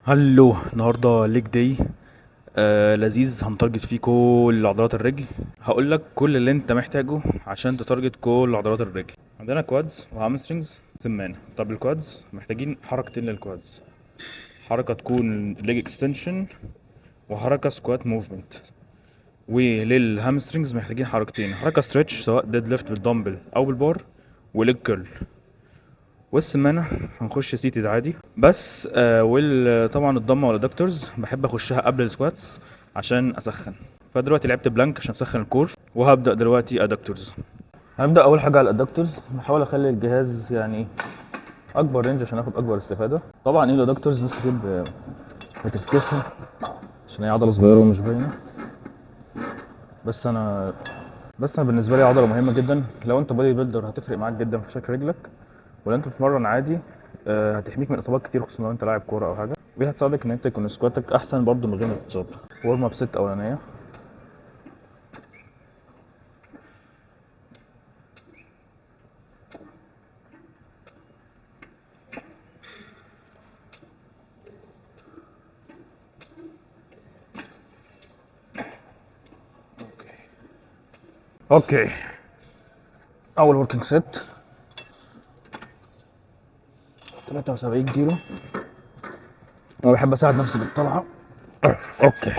هلو، النهارده ليج داي. لذيذ، هنتارجت فيه كل عضلات الرجل. هقول لك كل اللي انت محتاجه عشان تتارجت كل عضلات الرجل. عندنا كوادز وهامسترنجز سمانه. طب الكوادز محتاجين حركتين للكوادز، حركه تكون ليج اكستنشن وحركه سكوات موفمنت. وللهامسترنجز محتاجين حركتين، حركه ستريتش سواء ديد ليفت بالدمبل او بالبار، وليج كيرل. والسمانة هنخش سيتد عادي بس. طبعا الضمة والادكتورز بحب اخشها قبل السكواتس عشان اسخن. فدلوقتي لعبت بلانك عشان اسخن الكور، وهبدأ دلوقتي ادكتورز. هنبدأ اول حاجة على الادكتورز. بحاول اخلي الجهاز يعني اكبر رينج عشان اخد اكبر استفادة. طبعا ايه الادكتورز ناس كتير بتفكسها عشان هي عضلة صغيرة ومش باينة، بس انا بالنسبة لي عضلة مهمة جدا. لو انت بادي بيلدر هتفرق معاك جدا في شكل رجلك، ولو انت بتتمرن عادي هتحميك من اصابات كتير، خصوصا لو انت لاعب كوره او حاجه. ودي هتساعدك ان انت يكون سكواتك احسن برضو من غير ما تتصاب. ورم اب ست اولانيه. اوكي، اول وركينج ست 73 كيلو. انا بحب اساعد نفسي بالطلعه. اوكي.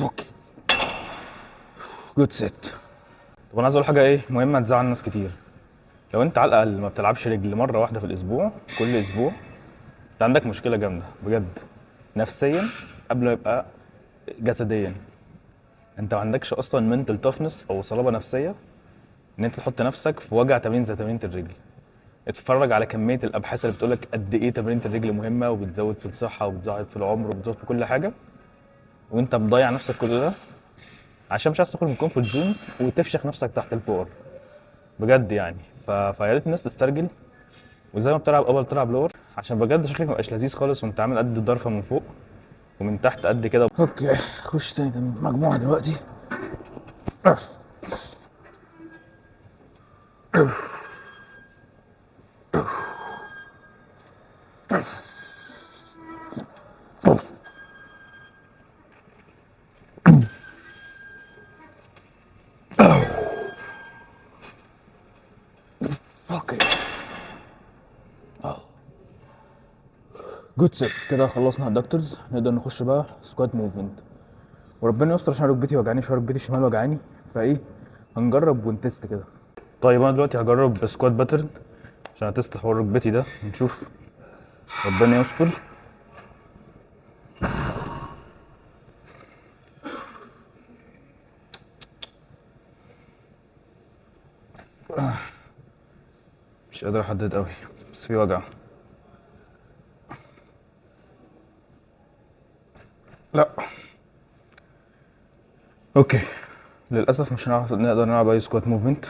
اوكي، جود ست. طب انا عايز اقول حاجه ايه مهمه تزعل ناس كتير. لو انت على الاقل ما بتلعبش رجل مره واحده في الاسبوع، كل اسبوع، انت عندك مشكله جامده بجد، نفسيا قبل ما يبقى جسديا. انت ما عندكش اصلا منتل توفنس او صلابه نفسيه ان انت تحط نفسك في وجع تمرين زي تمرينة الرجل. اتفرج على كمية الابحاث اللي بتقولك قد ايه تمرينة الرجل مهمة وبتزود في الصحة وبتزود في العمر وبتزود في كل حاجة، وانت مضيع نفسك كل ده عشان مش عايز تخرج من الكومفورت زون وتفشخ نفسك تحت البور بجد يعني. فيا ريت الناس تسترجل، وزي ما بتلعب اول تلعب لور، عشان بجد شكلك مبقاش لذيذ خالص وانت عامل قد الضرفة من فوق ومن تحت قد كده. اوكي، خش تاني مجموعة دلوقتي. اوكي، جود سيت. كده خلصنا الدكتورز، نقدر نخش بقى سكوات موفمنت. وربنا يستر عشان ركبتي وجعاني شويه، ركبتي الشمال وجعاني، فايه هنجرب ونتست كده. طيب انا دلوقتي هجرب سكوات باترن عشان اتست حوار ركبتي ده ونشوف، ربنا يستر. مش قادر احدد قوي بس في وجع. لا، اوكي، للاسف مش نقدر نلعب اي سكوات موفمنت،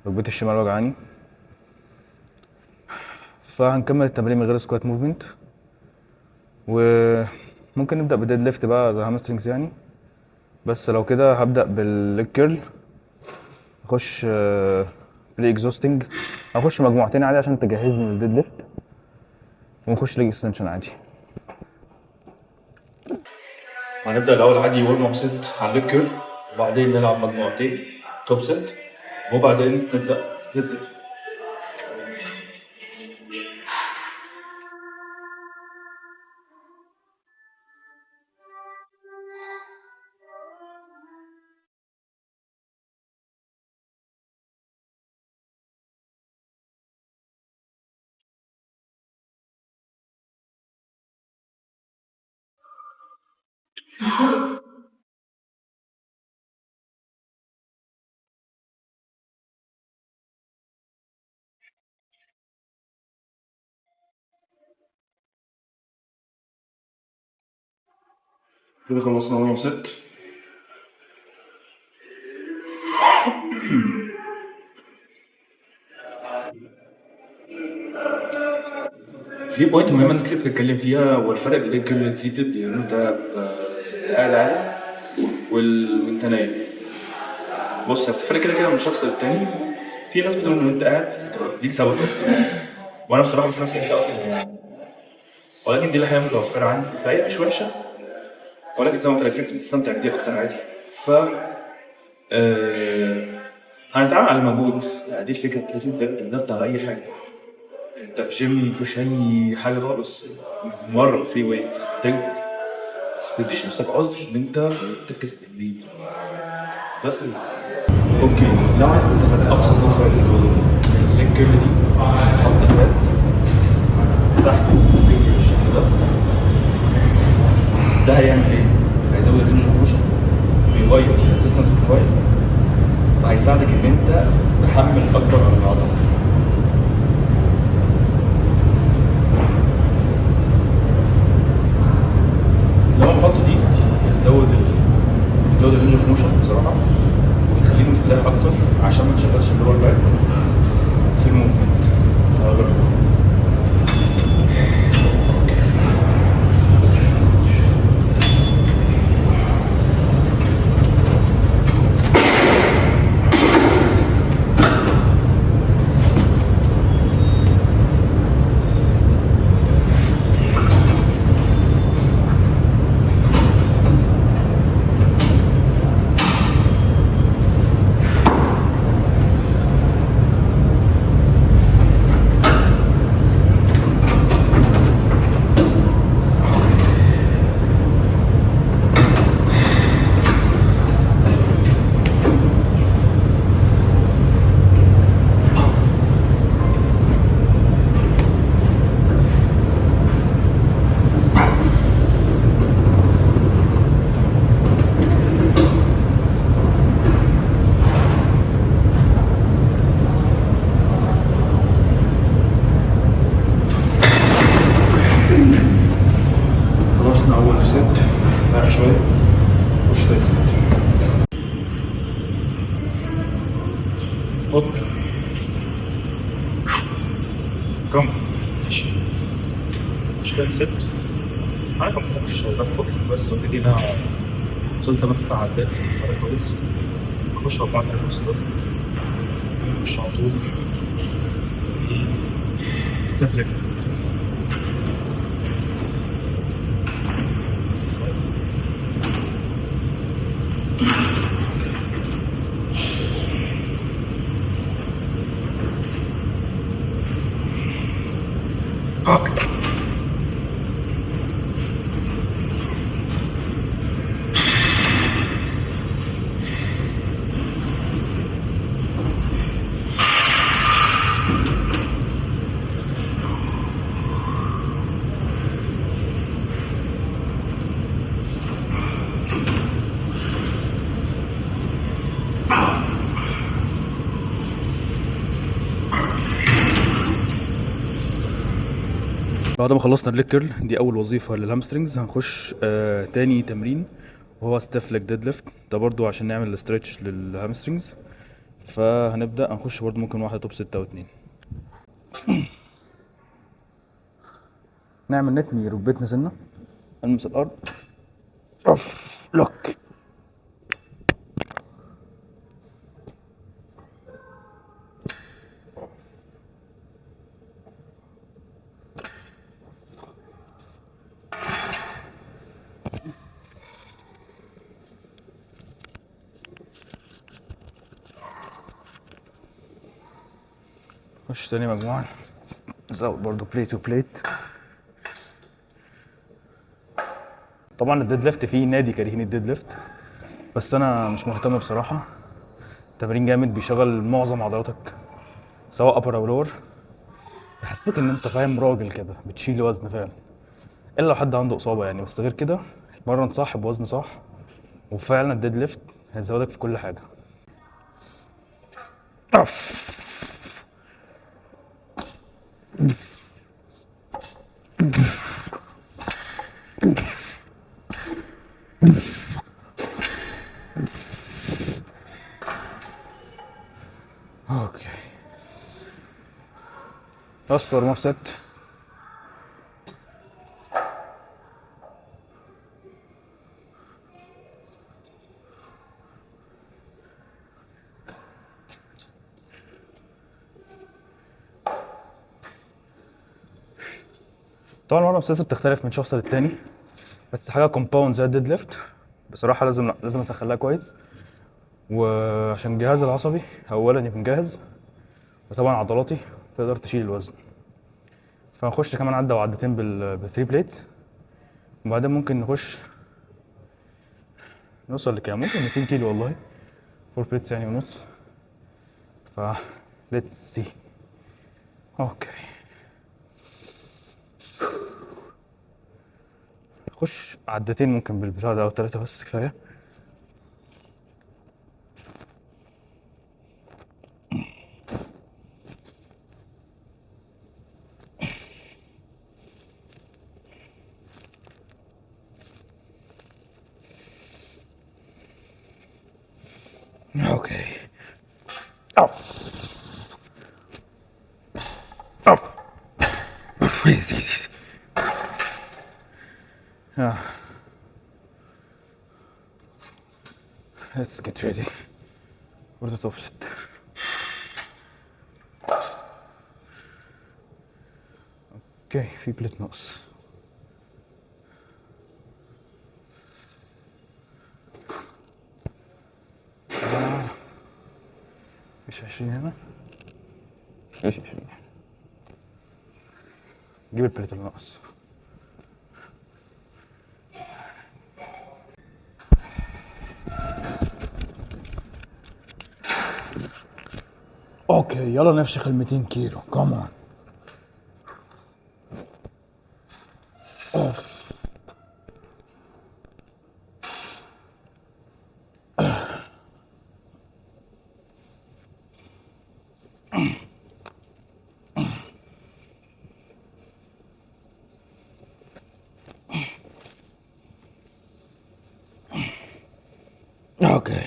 ركبتي الشمال وجعاني. فهنكمل التمرين من غير سكوات موفمنت، وممكن نبدا بديد ليفت بقى زي هامسترنجز يعني. بس لو كده هبدا بالليج كيرل، اخش بري اكزوستنج، هخش مجموعتين عادي عشان تجهزني للديد ليفت، ونخش ليج اكستنشن عادي. هنبدأ الأول عادي ورم اب ست على الليج كيرل، وبعدين نلعب مجموعتين توب ست، وبعدين نبدأ ديد ليفت. كده خلصنا ورم اب ست. في بوينت مهمه ناس كتير بتتكلم فيها، هو الفرق بين الكيرل سيتد، يعني انت قاعد عادي وانت نايم. بص بتفرق كده كده من شخص للتاني. في ناس بتقول ان انت قاعد دي ثبات اكتر، وانا بصراحه بستمتع بيها اكتر يعني. ولكن دي اللي هي متوفره عندي، فهي مش وحشه، ولكن زي ما قلت لك في ناس بتستمتع بدي اكتر عادي. ف آه، هنتعامل على المجهود، يعني دي الفكره، انت لازم بجد تضغط على اي حاجه. انت في جيم مفيش اي حاجه خالص، مره فري ويت تكبر، بس ما تديش نفسك عذر ان انت تفكس التمرين بس. اوكي، لو عايز تستفاد اقصى استفاده من اللينك كيرل دي، حط الباب تحت رجل الشكل ده هيعمل ايه؟ هيزود الرينج اوف موشن، بيغير الريزستنس بروفايل، فهيساعدك ان انت تحمل اكبر على العضله. لما بحط دي بتزود الرينج اوف موشن بصراحه، وبتخليني مستريح اكتر عشان ما تشغلش اللور باك في الموفمنت. خلصنا اول ست، رايح شويه، خش تاني ست. اوكي كم ماشي، مش تاني ست. انا كم مش بفكر بس ادينا وصلت 8 9 عدات، فرق كويس. نخش 4 نص بس، نخش على طول استفلك. بعد ما خلصنا الليج كيرل، دي اول وظيفه للهامسترنجز، هنخش تاني تمرين وهو ستيف ليج ديد ليفت. ده برضو عشان نعمل ستريتش للهامسترنجز. فهنبدا هنخش برضو ممكن واحده توب 6 و2. نعمل نتني ركبتنا سنه، نلمس الارض، اوف لوك. نخش تاني مجموعه، نزود برضو بليت تو بليت. طبعا الديد ليفت فيه نادي كارهين الديد ليفت، بس انا مش مهتم بصراحه. تمرين جامد بيشغل معظم عضلاتك سواء ابر او لور، يحسسك ان انت فاهم راجل كده بتشيل وزن فعلا، الا لو حد عنده اصابه يعني. بس غير كده اتمرن صح بوزن صح، وفعلا الديد ليفت هيزودك في كل حاجه. اوكي، لاست ورم اب ست. طبعا الورم سبليتس بتختلف من شخص للتاني، بس حاجه كومباوند زي الديد ليفت بصراحه لازم اسخنها كويس، وعشان الجهاز العصبي اولا يكون جاهز، وطبعا عضلاتي تقدر تشيل الوزن. فهنخش كمان عدة وعدتين بالثري بليت، وبعدين ممكن نوصل لكام؟ ممكن 200 كيلو والله، 4 بليتس يعني ونص. ف ليتس سي. اوكي خش عدتين ممكن بالبتاع ده او 3 بس كفايه. اوكي اب اب let's get ready for the top set. اوكي في بليت ناقص. مش 20 هنا، مش 20. جيب البليت اللي ناقص. اوكي يلا نفشخ ال 200 كيلو كمان. اوكي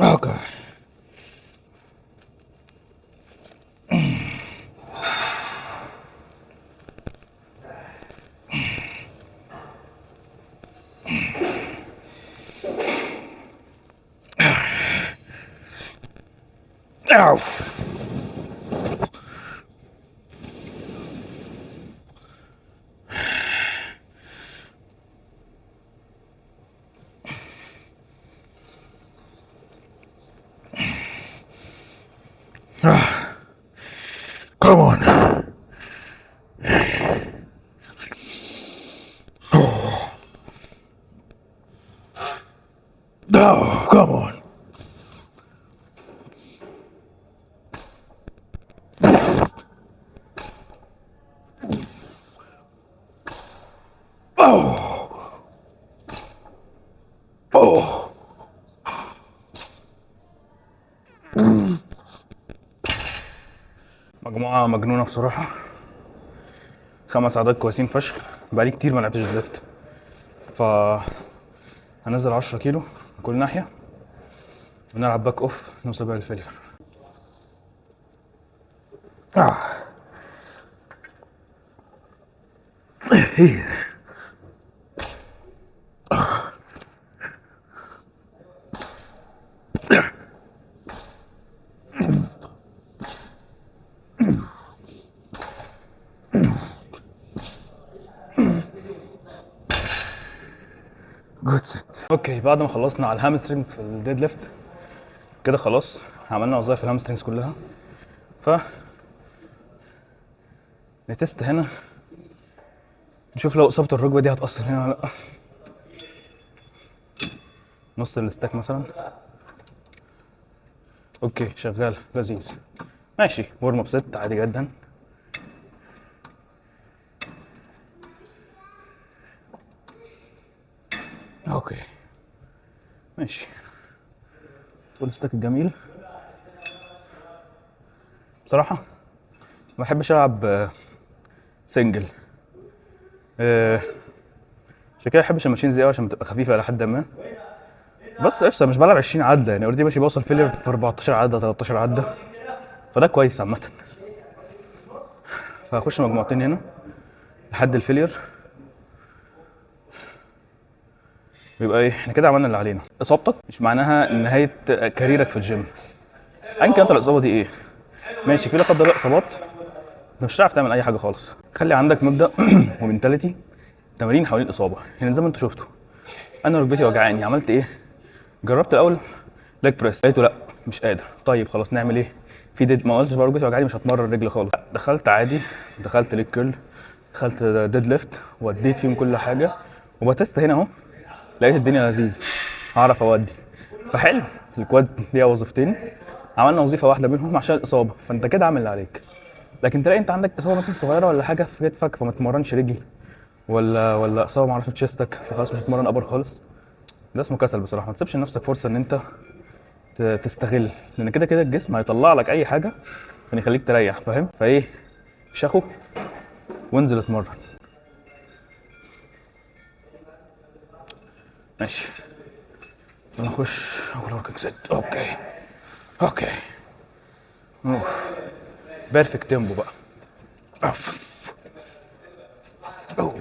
اوكي come on. Oh, come on. مجموعة مجنونة بصراحة، 5 عدات كويسين فشخ. بقالي كتير ما لعبتش دريفت، ف هنزل 10 كيلو من كل ناحية ونلعب باك اوف نوصل بيها للفيلير. جود سيت. اوكي بعد ما خلصنا على الهامسترينجز في الديد ليفت كده خلاص عملنا وظائف الهامسترينجز كلها. ف نتست هنا نشوف لو اصابة الركبة دي هتأثر هنا ولا لا. نص الستاك مثلا. اوكي شغال لذيذ ماشي. ورم اب ست عادي جدا. اوكي ماشي. فول ستاك الجميل بصراحة. ما بحبش العب سنجل، عشان كده ما بحبش الماشين زي عشان بتبقى خفيفة الى حد ما. بس قشطه مش بلعب 20 عده يعني، اوريدي ماشي بوصل فيلير في 14 عده 13 عده، فده كويس عامه. فهخش مجموعتين هنا لحد الفيلير، يبقى ايه احنا كده عملنا اللي علينا. اصابتك مش معناها نهايه كاريرك في الجيم، ايا كانت الاصابه دي ايه. ماشي، في لا قدر الله اصابات انت مش هتعرف تعمل اي حاجه خالص. خلي عندك مبدا ومنتاليتي تمارين حوالين الاصابه. يعني زي ما انتوا شفتوا انا ركبتي وجعاني، عملت ايه؟ جربت الاول ليج بريس، لقيته لا مش قادر، طيب خلاص نعمل ايه؟ في ديد، ما قلتش بقى ركبتي وجعاني مش هتمرن رجل خالص، دخلت عادي، دخلت ليج كيرل، دخلت ديد ليفت، وديت فيهم كل حاجه وبتست هنا اهو، لقيت الدنيا لذيذه، هعرف اودي. فحلو، الكواد ليها وظيفتين، عملنا وظيفه واحده منهم عشان الاصابه، فانت كده عامل اللي عليك. لكن تلاقي انت عندك اصابه مثلا صغيره ولا حاجه في كتفك فما تمرنش رجل، ولا اصابه معرفش في تشيستك فخلاص مش هتمرن ابر خالص، ده اسمه كسل بصراحه. ما تسيبش لنفسك فرصه ان انت تستغل، لان كده كده الجسم هيطلع لك اي حاجه عشان يخليك تريح، فاهم؟ فايه شخو وانزل اتمرن. ماشي، نخش اول وركينج سيت. اوكي بيرفكت تيمبو بقى. أوف. أوه.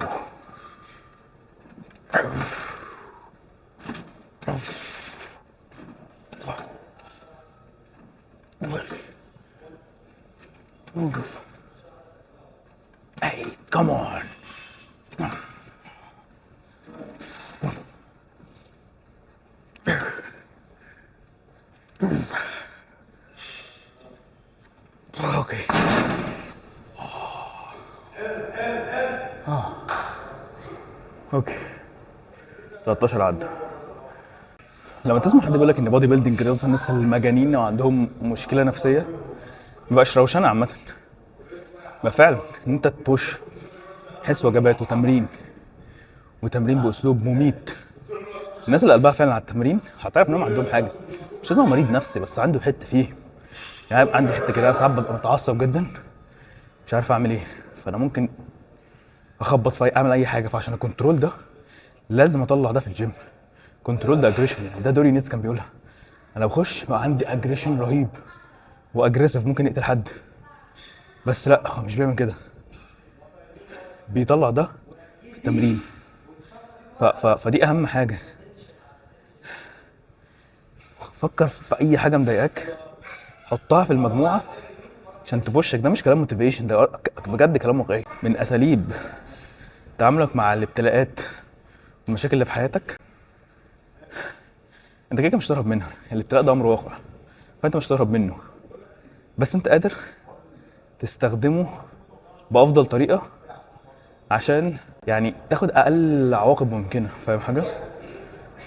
Hey, come on. اوكي. اوكي 13 عدة. لما تسمع حد بيقول لك ان بودي بيلدينج رياضه الناس المجانين وعندهم مشكله نفسيه، مبقاش روشنه عامه، ما فعلا ان انت تبوش حس وجبات وتمرين باسلوب مميت. الناس اللي قلبها فعلا على التمرين هتعرف انهم عندهم حاجه، مش لازم مريض نفسي بس عنده حته فيه. يعني عندي حته كده ساعات ببقى متعصب جدا مش عارف اعمل ايه، فانا ممكن اخبط في اعمل اي حاجه، فعشان الكنترول ده لازم اطلع ده في الجيم. كنترول ده اجريشن، يعني ده دوري نيتس كان بيقولها، انا بخش بقى عندي اجريشن رهيب واجريسيف ممكن يقتل حد، بس لا هو مش بيعمل كده، بيطلع ده في التمرين. فدي اهم حاجه. فكر في اي حاجه مضايقاك حطها في المجموعه عشان تبوشك. ده مش كلام موتيفيشن، ده بجد كلام واقعي. من اساليب تعاملك مع الابتلاءات والمشاكل اللي في حياتك، انت كده مش هتهرب منها، الابتلاء ده امر واقع فانت مش هتهرب منه، بس انت قادر تستخدمه بافضل طريقه عشان يعني تاخد اقل عواقب ممكنه، فاهم حاجه؟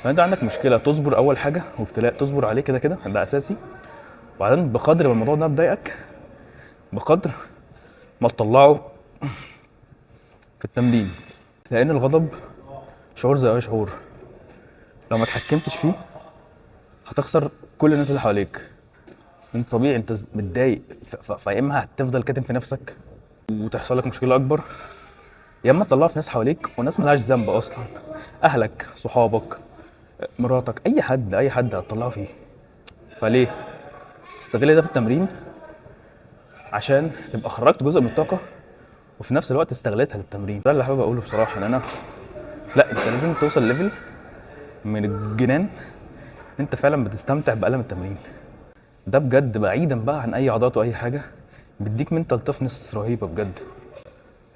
فانت عندك مشكله تصبر اول حاجه، وابتلاء تصبر عليه كده كده ده اساسي، وبعدين بقدر ما الموضوع ده مضايقك بقدر ما تطلعه في التمرين، لان الغضب شعور زي اي شعور، لو ما اتحكمتش فيه هتخسر كل الناس اللي حواليك. انت طبيعي انت متضايق، فيا اما هتفضل كاتم في نفسك وتحصل لك مشكله اكبر، يا اما تطلعها في ناس حواليك وناس ملهاش ذنب اصلا، اهلك، صحابك، مراتك، اي حد هتطلعه فيه. فليه استغل ده في التمرين عشان تبقى خرجت جزء من الطاقه وفي نفس الوقت استغلتها للتمرين. ده اللي حابب اقوله بصراحه، ان انا لا، انت لازم توصل ليفل من الجنان انت فعلا بتستمتع بألم التمرين ده بجد، بعيدا بقى عن اي عضلات واي حاجه، بيديك منتال تفنس رهيبه بجد،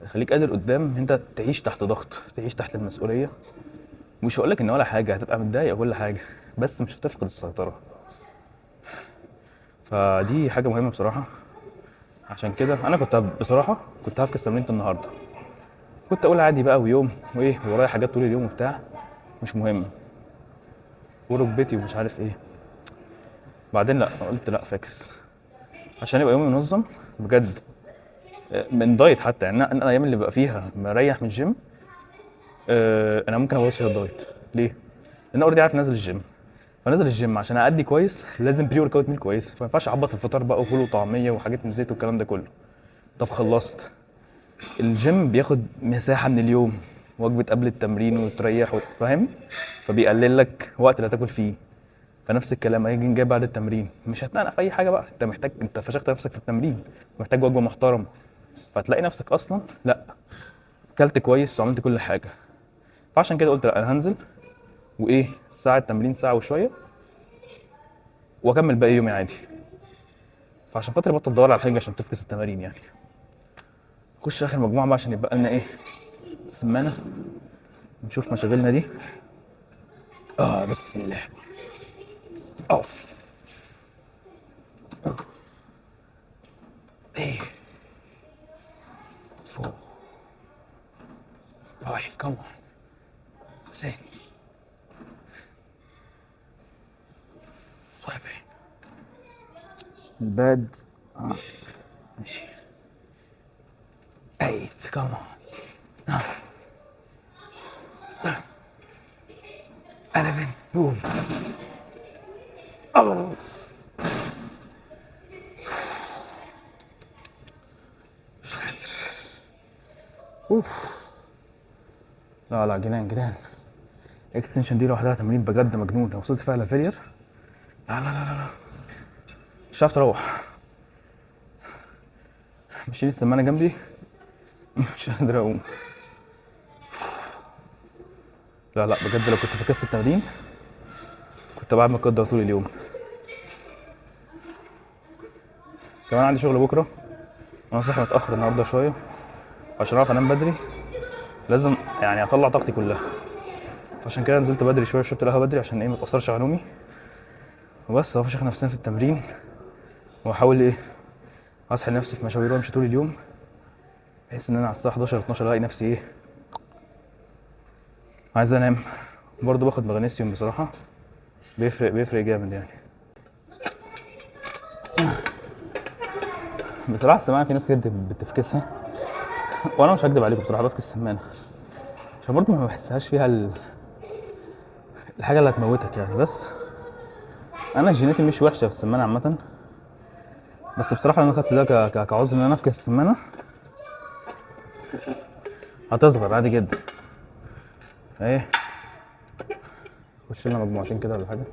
خليك قادر قدام انت تعيش تحت ضغط، تعيش تحت المسؤوليه. مش هقولك ان ولا حاجه هتبقى متضايق وكل حاجه، بس مش هتفقد السيطره. فدي حاجه مهمه بصراحه. عشان كده انا كنت بصراحه كنت هفكس تمرينة النهارده، كنت اقول عادي بقى ويوم وايه ورايا حاجات طول اليوم وبتاع مش مهم وركبتي ومش عارف ايه، بعدين لا قلت لا فاكس عشان يبقى يومي منظم بجد. من دايت حتى، يعني انا الايام اللي بقى فيها مريح من الجيم انا ممكن ابوظ فيها الدايت. ليه؟ لان انا اوريدي عارف نازل الجيم، فنازل الجيم عشان اادي كويس لازم بري ورك اوت ميل كويسه، فما ينفعش اعبط في الفطار بقى وفول وطعميه وحاجات من زيت والكلام ده كله. طب خلصت الجيم بياخد مساحه من اليوم، وجبه قبل التمرين وتريح فاهم، فبيقلل لك وقت اللي هتاكل فيه. فنفس الكلام هيجي جاي بعد التمرين مش هتنقنق في اي حاجه بقى، انت محتاج، انت فشخت نفسك في التمرين، محتاج وجبه محترمه، فتلاقي نفسك اصلا لا اكلت كويس وعملت كل حاجه. فعشان كده قلت لا انا هنزل وايه ساعه التمرين ساعه وشويه واكمل باقي يومي عادي. فعشان خاطر بطل تدور على حاجه عشان تفكس التمارين يعني. نخش اخر مجموعه بقى عشان يبقى لنا ايه سمانه، نشوف مشاغلنا دي. بسم الله. اوف. 8 4 5 come on 6 7 الباد ماشي 8 come on 9 11 قوم. مش قادر. اوف. لا جنان اكستنشن دي لوحدها تمرين بجد مجنون. لو وصلت فيها لفيلير لا مش عارف تروح. ماشيين السمانه جنبي مش قادر اقوم. لا بجد لو كنت فكست التمرين كنت بعمل مقدر طول اليوم. كمان عندي شغل بكره، انا صاحي متاخر النهارده شويه عشان اعرف انام بدري، لازم يعني اطلع طاقتي كلها. فعشان كده نزلت بدري شويه، شربت القهوه بدري عشان ايه ما تاثرش على نومي وبس. افشخ نفسنا في التمرين واحاول ايه اصحي نفسي في مشاوير وامشي طول اليوم، بحيث ان انا على الساعه 11 12 الاقي نفسي ايه عايز انام. برضه باخد مغنيسيوم بصراحه، بيفرق جامد يعني. بصراحه السمانه في ناس كتير بتفكسها وانا مش هكدب عليكم بصراحه بفكس السمانه عشان برضه ما بحسهاش فيها الحاجه اللي هتموتك يعني. بس انا جيناتي مش وحشه في السمانه عامه، بس بصراحه انا خدت ده كعذر ان انا افكس السمانه. هتصغر عادي جدا ايه. خش لنا مجموعتين كده ولا حاجه.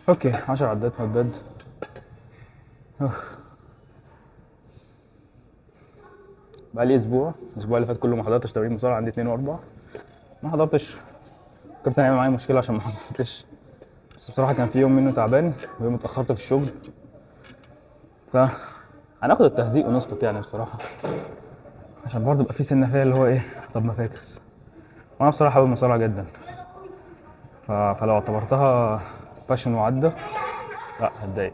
اوكي 10 عدات نوت باد. بقى لي الاسبوع اللي فات كله ما حضرتش تمرين مصارعه، عندي 2 و4 ما حضرتش. كابتن هيعمل معايا مشكله عشان ما حضرتش، بس بصراحه كان في يوم منه تعبان ويوم اتاخرت في الشغل، ف هناخد التهزيق ونسكت يعني بصراحه، عشان برضه يبقى في سنه فيا اللي هو ايه طب ما فاكس. وانا بصراحه حابب المصارعه جدا، فلو اعتبرتها باشن وعدى لا هتضايق.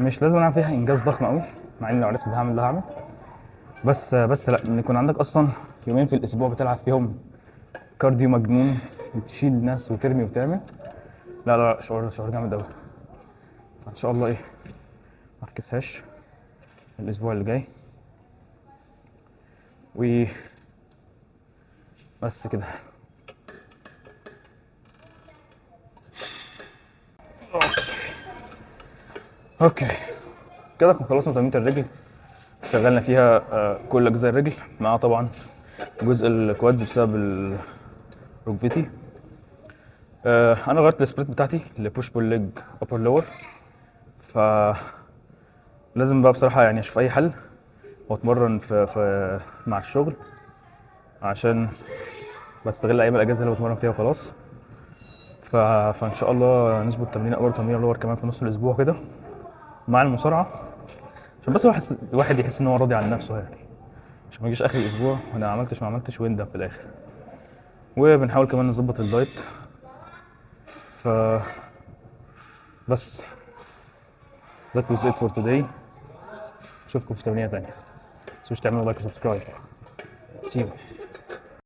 مش لازم اعمل فيها انجاز ضخم قوي، مع اني لو عرفت هعمل ده هعمل، بس لا ان يكون عندك اصلا يومين في الاسبوع بتلعب فيهم كارديو مجنون وتشيل ناس وترمي وتعمل، لا شعور جامد قوي. فان شاء الله ايه ما افكسهاش الاسبوع اللي جاي و بس كده. اوكي كده خلصنا تمرينة الرجل، شغلنا فيها كل اجزاء الرجل مع طبعا جزء الكوادز بسبب ركبتي. انا غيرت السبليت بتاعتي لبوش بول ليج ابر لور، ف لازم بقى بصراحه يعني اشوف اي حل واتمرن في مع الشغل، عشان بستغل ايام الاجازه اللي بتمرن فيها وخلاص. فان شاء الله نظبط تمرين ابر تمرين لور كمان في نص الاسبوع كده مع المصارعه، عشان بس الواحد يحس ان هو راضي عن نفسه يعني، عشان ما يجيش اخر الاسبوع وانا ما عملتش ويندم في الاخر. وبنحاول كمان نظبط الدايت. ف بس that was it for today. اشوفكم في تمرينة تانية، متنسوش تعملوا لايك وسبسكرايب. See you.